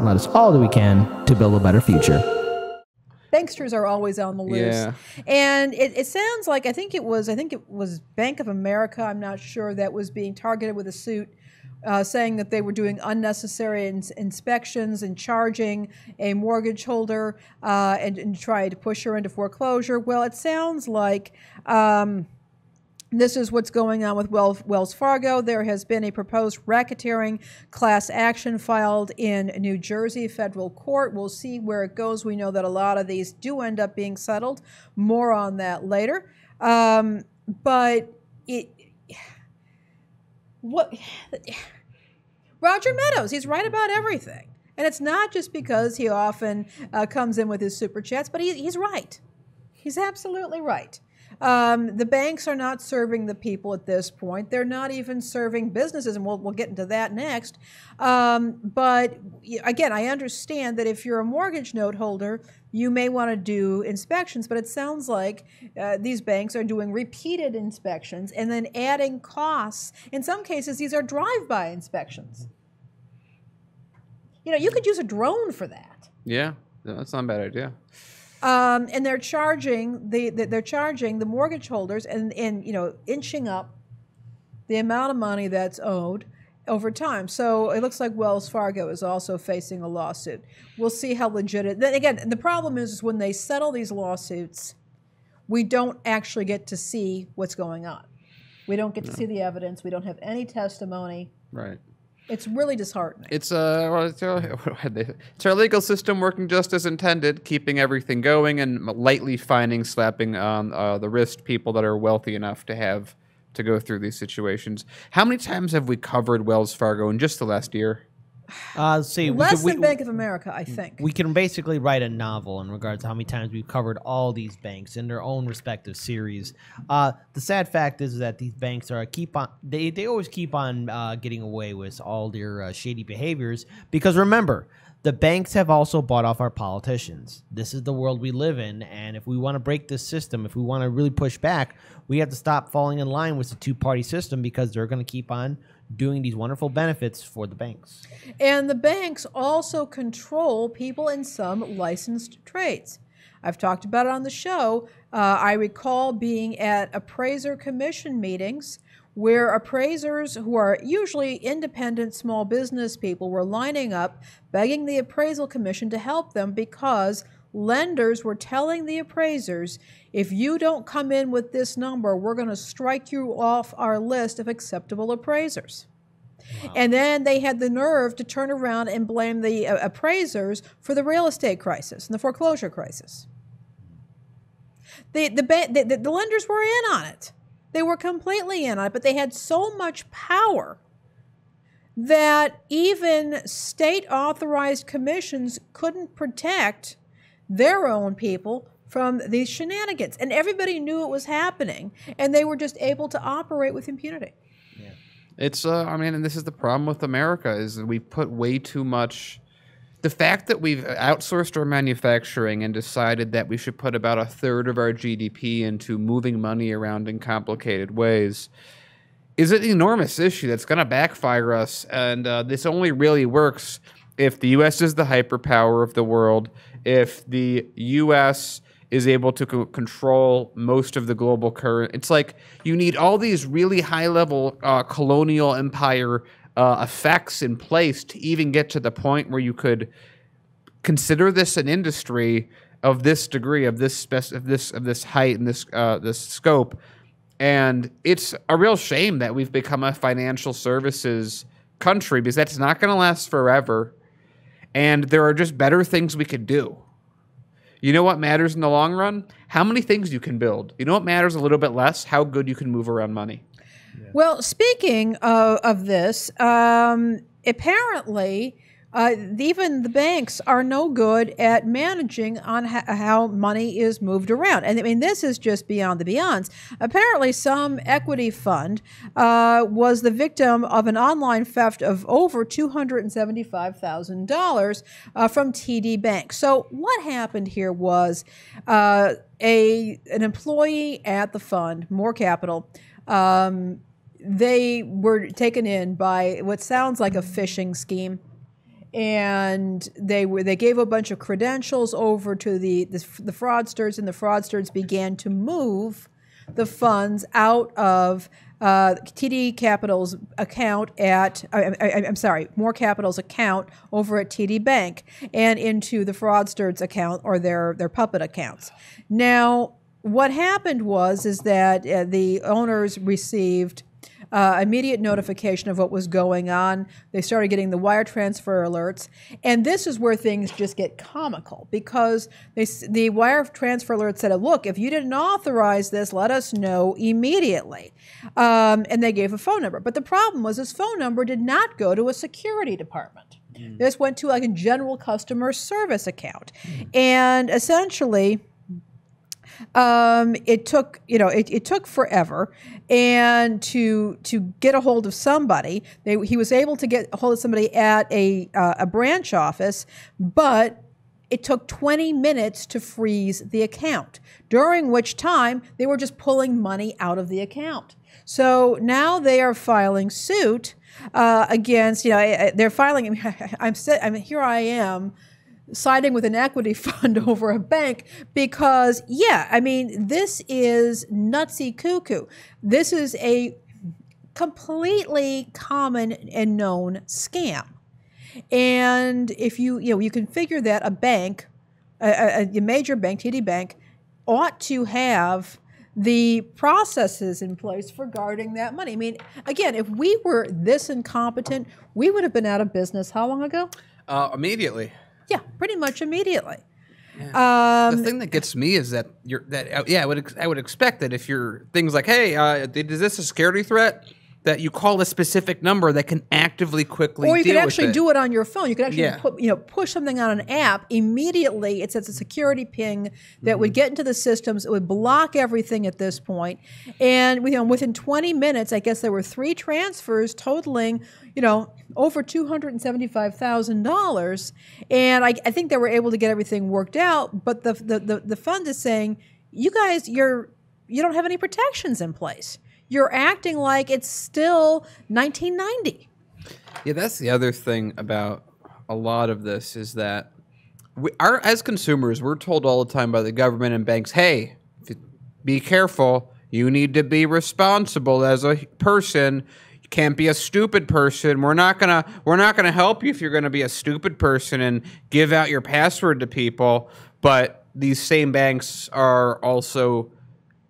and let us all do we can to build a better future. Banksters are always on the loose. Yeah. And it sounds like, I think it was Bank of America, I'm not sure, that was being targeted with a suit saying that they were doing unnecessary inspections and charging a mortgage holder and trying to push her into foreclosure. Well, it sounds like this is what's going on with Wells Fargo. There has been a proposed racketeering class action filed in New Jersey federal court. We'll see where it goes. We know that a lot of these do end up being settled. More on that later. But Roger Meadows, he's right about everything. And it's not just because he often comes in with his super chats, but he's right. He's absolutely right. The banks are not serving the people at this point. They're not even serving businesses, and we'll get into that next. But again, I understand that if you're a mortgage note holder, you may want to do inspections, but it sounds like these banks are doing repeated inspections and then adding costs. In some cases, these are drive-by inspections. You know, you could use a drone for that. Yeah, no, that's not a bad idea. And they're charging the mortgage holders and inching up the amount of money that's owed over time. So it looks like Wells Fargo is also facing a lawsuit. We'll see how legit it. Then again, the problem is when they settle these lawsuits, we don't actually get to see what's going on. We don't get to see the evidence. We don't have any testimony. Right. It's really disheartening. It's our legal system working just as intended, keeping everything going and lightly slapping on the wrist people that are wealthy enough to have to go through these situations. How many times have we covered Wells Fargo in just the last year? See, Less than Bank of America, I think. We can basically write a novel in regards to how many times we've covered all these banks in their own respective series. The sad fact is that these banks are they always keep on getting away with all their shady behaviors because remember, the banks have also bought off our politicians. This is the world we live in, and if we want to break this system, if we want to really push back, we have to stop falling in line with the two-party system because they're going to keep on doing these wonderful benefits for the banks. And the banks also control people in some licensed trades. I've talked about it on the show. I recall being at appraiser commission meetings where appraisers, who are usually independent small business people, were lining up, begging the appraisal commission to help them because lenders were telling the appraisers, if you don't come in with this number, we're going to strike you off our list of acceptable appraisers. Wow. And then they had the nerve to turn around and blame the appraisers for the real estate crisis and the foreclosure crisis. The lenders were in on it. They were completely in on it, but they had so much power that even state-authorized commissions couldn't protect their own people from these shenanigans. And everybody knew it was happening, and they were just able to operate with impunity. Yeah. It's, I mean, and this is the problem with America, is that we put way too much... The fact that we've outsourced our manufacturing and decided that we should put about 1/3 of our GDP into moving money around in complicated ways is an enormous issue that's going to backfire us. And this only really works if the U.S. is the hyperpower of the world, if the U.S. is able to control most of the global current. It's like you need all these really high-level colonial empire effects in place to even get to the point where you could consider this an industry of this degree, of this height, and this scope. And it's a real shame that we've become a financial services country because that's not going to last forever. And there are just better things we could do. You know what matters in the long run? How many things you can build. You know what matters a little bit less? How good you can move around money. Yeah. Well, speaking of this, apparently even the banks are no good at managing on how money is moved around. And I mean, this is just beyond the beyonds. Apparently, some equity fund was the victim of an online theft of over $275,000 from TD Bank. So what happened here was an employee at the fund, More Capital, they were taken in by what sounds like a phishing scheme. and they gave a bunch of credentials over to the fraudsters, and the fraudsters began to move the funds out of TD Capital's account at, I'm sorry, More Capital's account over at TD Bank and into the fraudsters' account or their puppet accounts. Now, what happened is that the owners received immediate notification of what was going on. They started getting the wire transfer alerts. And this is where things just get comical, because the wire transfer alert said, look, if you didn't authorize this, let us know immediately. And they gave a phone number. But the problem was this phone number did not go to a security department. This went to like a general customer service account. And essentially, it took forever, and to get a hold of somebody, he was able to get a hold of somebody at a branch office, but it took 20 minutes to freeze the account, during which time they were just pulling money out of the account. So now they are filing suit against, they're filing. Here I am, siding with an equity fund over a bank because, this is nutsy cuckoo. This is a completely common and known scam. And if you can figure that a bank, a major bank, TD Bank, ought to have the processes in place for guarding that money. I mean, again, if we were this incompetent, we would have been out of business how long ago? Immediately. Yeah, pretty much immediately. Yeah. The thing that gets me is that I would expect that if you're things like, hey, is this a security threat? That you call a specific number that can actively quickly. Or you deal could actually with it. do it on your phone. You could actually push something on an app immediately. It sends a security ping that would get into the systems. It would block everything at this point. And within 20 minutes, I guess there were 3 transfers totaling, over $275,000. And I think they were able to get everything worked out. But the fund is saying, you guys, you don't have any protections in place. You're acting like it's still 1990. Yeah, that's the other thing about a lot of this is that as consumers, we're told all the time by the government and banks, hey, be careful. You need to be responsible as a person. You can't be a stupid person. We're not gonna help you if you're gonna be a stupid person and give out your password to people. But these same banks are also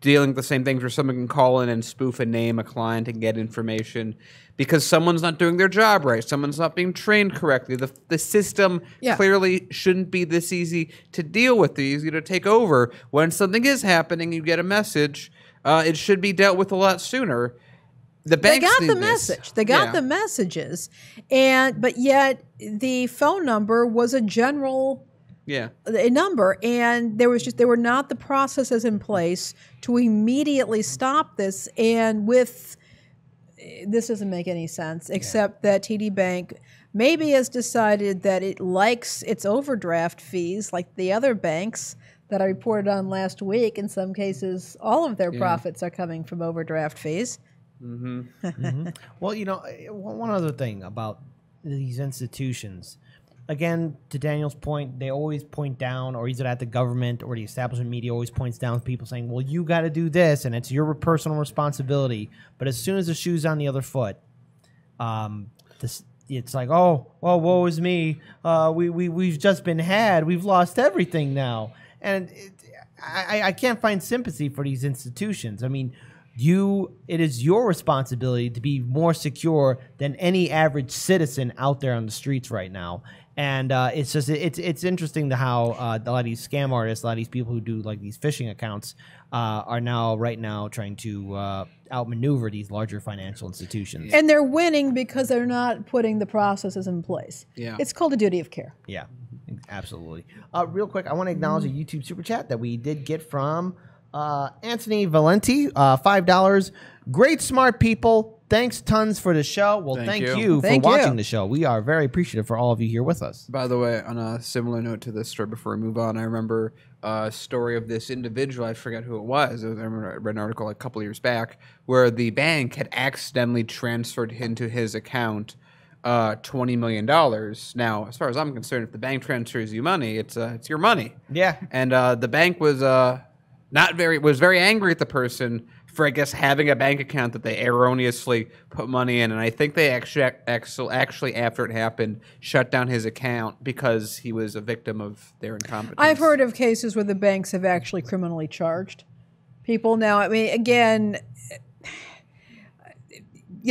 dealing with the same things where someone can call in and spoof a name, a client, and get information because someone's not doing their job right. Someone's not being trained correctly. The system clearly shouldn't be this easy to deal with, easy to take over. When something is happening, you get a message. It should be dealt with a lot sooner. The banks got the message. They got the messages, but yet the phone number was a general a number, and there were not the processes in place to immediately stop this. And this doesn't make any sense, except that TD Bank maybe has decided that it likes its overdraft fees like the other banks that I reported on last week. In some cases, all of their profits are coming from overdraft fees. Mm-hmm. Well, one other thing about these institutions. Again, to Daniel's point, they always point down, or either at the government or the establishment media always points down people saying, well, you got to do this, and it's your personal responsibility. But as soon as the shoe's on the other foot, it's like, oh, well, woe is me. We've just been had. We've lost everything now. And I can't find sympathy for these institutions. I mean, it is your responsibility to be more secure than any average citizen out there on the streets right now. And it's interesting to how a lot of these scam artists, a lot of these people who do like these phishing accounts are right now trying to outmaneuver these larger financial institutions. And they're winning because they're not putting the processes in place. Yeah. It's called a duty of care. Yeah, absolutely. Real quick, I want to acknowledge a YouTube super chat that we did get from Anthony Valenti, $5. Great, smart people. Thanks tons for the show. Well, thank you for watching the show. We are very appreciative for all of you here with us. By the way, on a similar note to this story before we move on, I remember a story of this individual. I forget who it was. I remember I read an article a couple of years back where the bank had accidentally transferred into his account $20 million. Now, as far as I'm concerned, if the bank transfers you money, it's your money. Yeah. And the bank was very angry at the person for, I guess, having a bank account that they erroneously put money in. And I think they actually after it happened, shut down his account because he was a victim of their incompetence. I've heard of cases where the banks have actually criminally charged people. Now, I mean, again,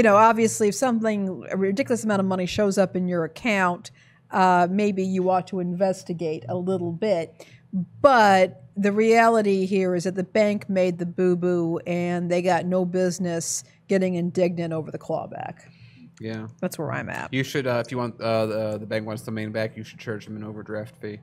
obviously, if a ridiculous amount of money shows up in your account, maybe you ought to investigate a little bit. But the reality here is that the bank made the boo-boo, and they got no business getting indignant over the clawback. Yeah. That's where I'm at. You should, if you want the bank wants the money back, you should charge them an overdraft fee.